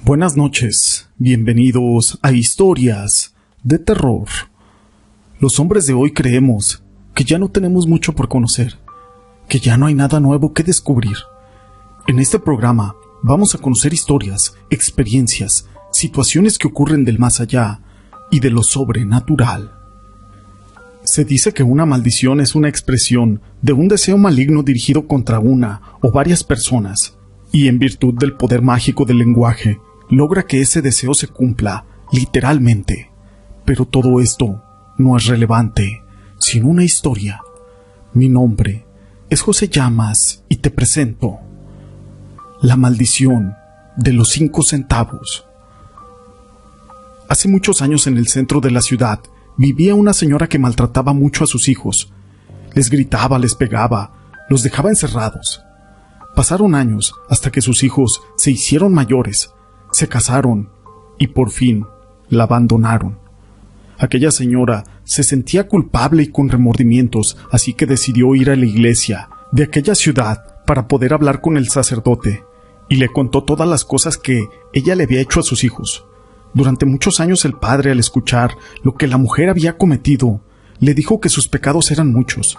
Buenas noches, bienvenidos a Historias de Terror. Los hombres de hoy creemos que ya no tenemos mucho por conocer, que ya no hay nada nuevo que descubrir. En este programa vamos a conocer historias, experiencias, situaciones que ocurren del más allá y de lo sobrenatural. Se dice que una maldición es una expresión de un deseo maligno dirigido contra una o varias personas, y en virtud del poder mágico del lenguaje, logra que ese deseo se cumpla, literalmente. Pero todo esto no es relevante sin una historia. Mi nombre es José Llamas y te presento La maldición de los 5 centavos. Hace muchos años en el centro de la ciudad vivía una señora que maltrataba mucho a sus hijos. Les gritaba, les pegaba, los dejaba encerrados. Pasaron años hasta que sus hijos se hicieron mayores, se casaron y por fin la abandonaron. Aquella señora se sentía culpable y con remordimientos, así que decidió ir a la iglesia de aquella ciudad para poder hablar con el sacerdote, y le contó todas las cosas que ella le había hecho a sus hijos. Durante muchos años el padre, al escuchar lo que la mujer había cometido, le dijo que sus pecados eran muchos,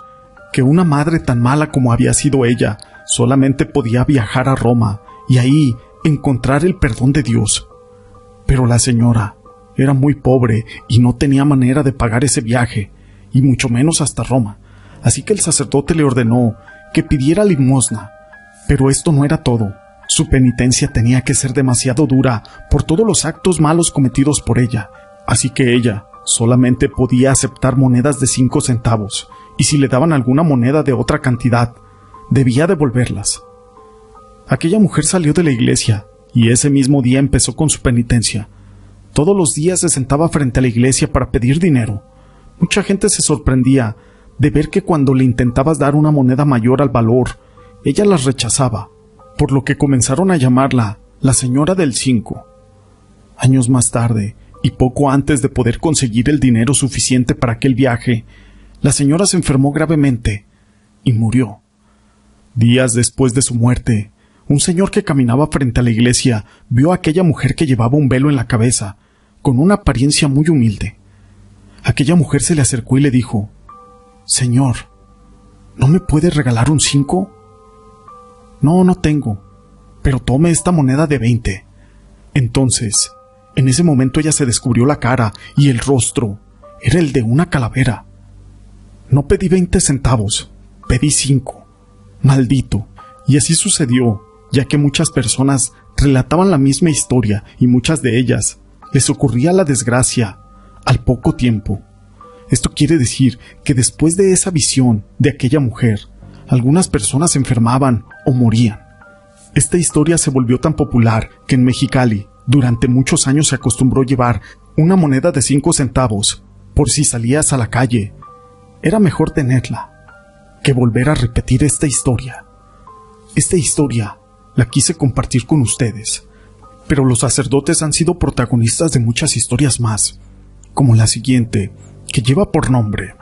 que una madre tan mala como había sido ella solamente podía viajar a Roma y ahí encontrar el perdón de Dios. Pero la señora era muy pobre y no tenía manera de pagar ese viaje, y mucho menos hasta Roma, así que el sacerdote le ordenó que pidiera limosna. Pero esto no era todo. Su penitencia tenía que ser demasiado dura por todos los actos malos cometidos por ella, así que ella solamente podía aceptar monedas de 5 centavos, y si le daban alguna moneda de otra cantidad, debía devolverlas. Aquella mujer salió de la iglesia y ese mismo día empezó con su penitencia. Todos los días se sentaba frente a la iglesia para pedir dinero. Mucha gente se sorprendía de ver que cuando le intentabas dar una moneda mayor al valor, ella las rechazaba, por lo que comenzaron a llamarla la señora del 5. Años más tarde, y poco antes de poder conseguir el dinero suficiente para aquel viaje, la señora se enfermó gravemente y murió. Días después de su muerte, un señor que caminaba frente a la iglesia vio a aquella mujer que llevaba un velo en la cabeza, con una apariencia muy humilde. Aquella mujer se le acercó y le dijo: «Señor, ¿no me puede regalar un 5? No, no tengo, pero tome esta moneda de 20. Entonces, en ese momento ella se descubrió la cara y el rostro era el de una calavera. No pedí 20 centavos, pedí 5. Maldito. Y así sucedió, ya que muchas personas relataban la misma historia y muchas de ellas les ocurría la desgracia al poco tiempo. Esto quiere decir que después de esa visión de aquella mujer, algunas personas se enfermaban o morían. Esta historia se volvió tan popular que en Mexicali durante muchos años se acostumbró llevar una moneda de 5 centavos por si salías a la calle. Era mejor tenerla que volver a repetir esta historia. Esta historia la quise compartir con ustedes, pero los sacerdotes han sido protagonistas de muchas historias más, como la siguiente, que lleva por nombre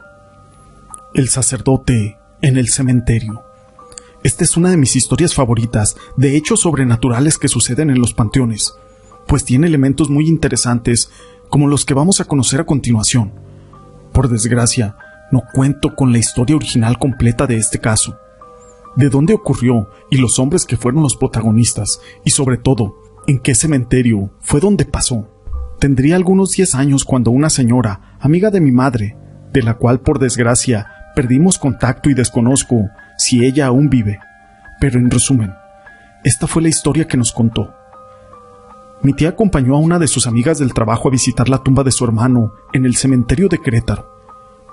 El sacerdote en el cementerio. Esta es una de mis historias favoritas de hechos sobrenaturales que suceden en los panteones, pues tiene elementos muy interesantes como los que vamos a conocer a continuación. Por desgracia, no cuento con la historia original completa de este caso, de dónde ocurrió y los hombres que fueron los protagonistas, y sobre todo, en qué cementerio fue donde pasó. Tendría algunos 10 años cuando una señora, amiga de mi madre, de la cual por desgracia perdimos contacto y desconozco si ella aún vive, pero en resumen, esta fue la historia que nos contó. Mi tía acompañó a una de sus amigas del trabajo a visitar la tumba de su hermano en el cementerio de Querétaro,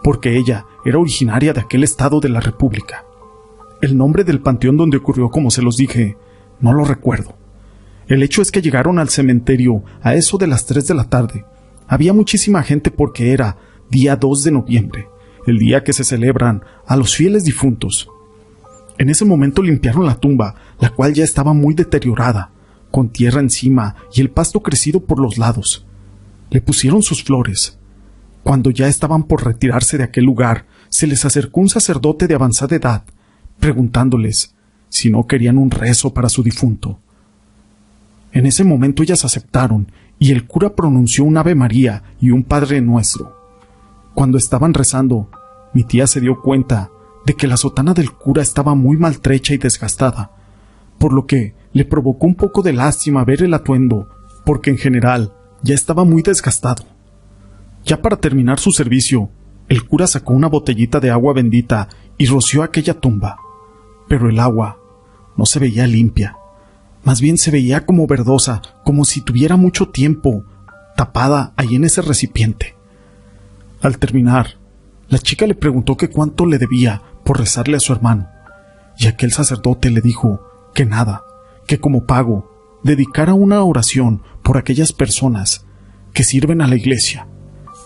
porque ella era originaria de aquel estado de la República. El nombre del panteón donde ocurrió, como se los dije, no lo recuerdo. El hecho es que llegaron al cementerio a eso de las 3 de la tarde. Había muchísima gente porque era día 2 de noviembre, el día que se celebran a los fieles difuntos. En ese momento limpiaron la tumba, la cual ya estaba muy deteriorada, con tierra encima y el pasto crecido por los lados. Le pusieron sus flores. Cuando ya estaban por retirarse de aquel lugar, se les acercó un sacerdote de avanzada edad, preguntándoles si no querían un rezo para su difunto. En ese momento ellas aceptaron, y el cura pronunció un Ave María y un Padre Nuestro. Cuando estaban rezando, mi tía se dio cuenta de que la sotana del cura estaba muy maltrecha y desgastada, por lo que le provocó un poco de lástima ver el atuendo, porque en general ya estaba muy desgastado. Ya para terminar su servicio, el cura sacó una botellita de agua bendita y roció aquella tumba, pero el agua no se veía limpia. Más bien se veía como verdosa, como si tuviera mucho tiempo tapada ahí en ese recipiente. Al terminar, la chica le preguntó que cuánto le debía por rezarle a su hermano, y aquel sacerdote le dijo que nada, que como pago dedicara una oración por aquellas personas que sirven a la iglesia.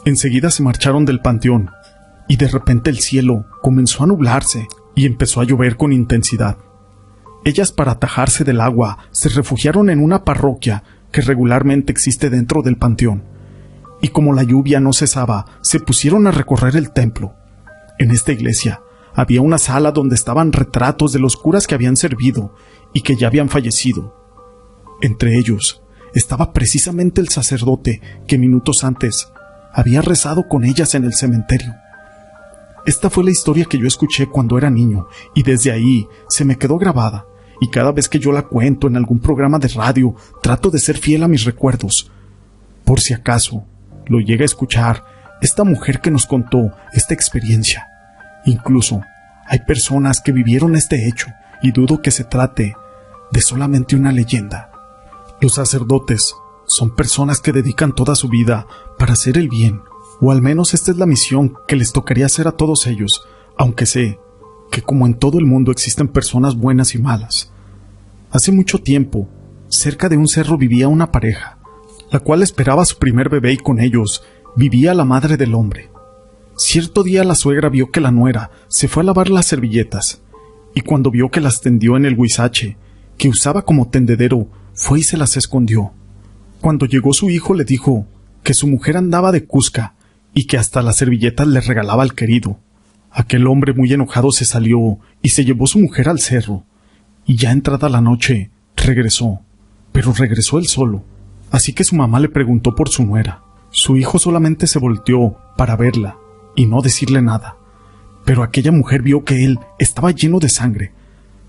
Enseguida se marcharon del panteón, y de repente el cielo comenzó a nublarse y empezó a llover con intensidad. Ellas, para atajarse del agua, se refugiaron en una parroquia que regularmente existe dentro del panteón, y como la lluvia no cesaba, se pusieron a recorrer el templo. En esta iglesia había una sala donde estaban retratos de los curas que habían servido y que ya habían fallecido. Entre ellos estaba precisamente el sacerdote que minutos antes había rezado con ellas en el cementerio. Esta fue la historia que yo escuché cuando era niño, y desde ahí se me quedó grabada, y cada vez que yo la cuento en algún programa de radio, trato de ser fiel a mis recuerdos. Por si acaso lo llega a escuchar esta mujer que nos contó esta experiencia. Incluso hay personas que vivieron este hecho, y dudo que se trate de solamente una leyenda. Los sacerdotes son personas que dedican toda su vida para hacer el bien, o al menos esta es la misión que les tocaría hacer a todos ellos, aunque sé que como en todo el mundo existen personas buenas y malas. Hace mucho tiempo, cerca de un cerro vivía una pareja, la cual esperaba a su primer bebé, y con ellos vivía la madre del hombre. Cierto día la suegra vio que la nuera se fue a lavar las servilletas, y cuando vio que las tendió en el huizache que usaba como tendedero, fue y se las escondió. Cuando llegó su hijo le dijo que su mujer andaba de cusca y que hasta las servilletas le regalaba al querido. Aquel hombre muy enojado se salió y se llevó su mujer al cerro, y ya entrada la noche regresó, pero regresó él solo, así que su mamá le preguntó por su nuera. Su hijo solamente se volteó para verla y no decirle nada, pero aquella mujer vio que él estaba lleno de sangre.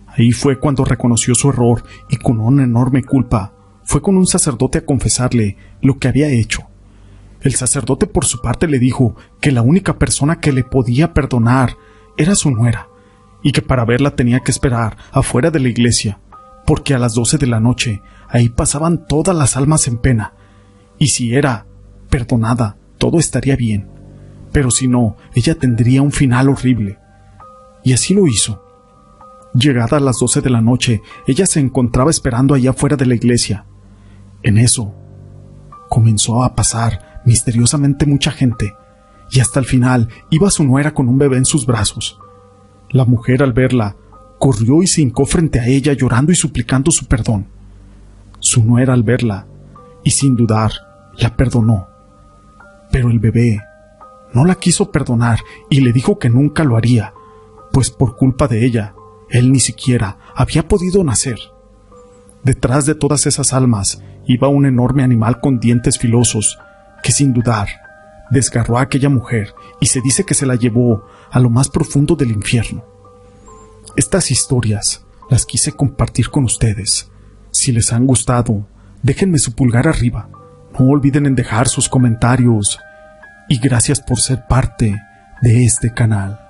Ahí fue cuando reconoció su error y con una enorme culpa fue con un sacerdote a confesarle lo que había hecho. El sacerdote por su parte le dijo que la única persona que le podía perdonar era su nuera, y que para verla tenía que esperar afuera de la iglesia, porque a las 12 de la noche ahí pasaban todas las almas en pena, y si era perdonada todo estaría bien, pero si no, ella tendría un final horrible. Y así lo hizo. Llegada a las 12 de la noche, ella se encontraba esperando allá afuera de la iglesia. En eso comenzó a pasar misteriosamente mucha gente, y hasta el final iba su nuera con un bebé en sus brazos. La mujer, al verla, corrió y se hincó frente a ella llorando y suplicando su perdón. Su nuera, al verla, y sin dudar, la perdonó. Pero el bebé no la quiso perdonar y le dijo que nunca lo haría, pues por culpa de ella, él ni siquiera había podido nacer. Detrás de todas esas almas iba un enorme animal con dientes filosos que, sin dudar, desgarró a aquella mujer y se dice que se la llevó a lo más profundo del infierno. Estas historias las quise compartir con ustedes. Si les han gustado, déjenme su pulgar arriba. No olviden en dejar sus comentarios. Y gracias por ser parte de este canal.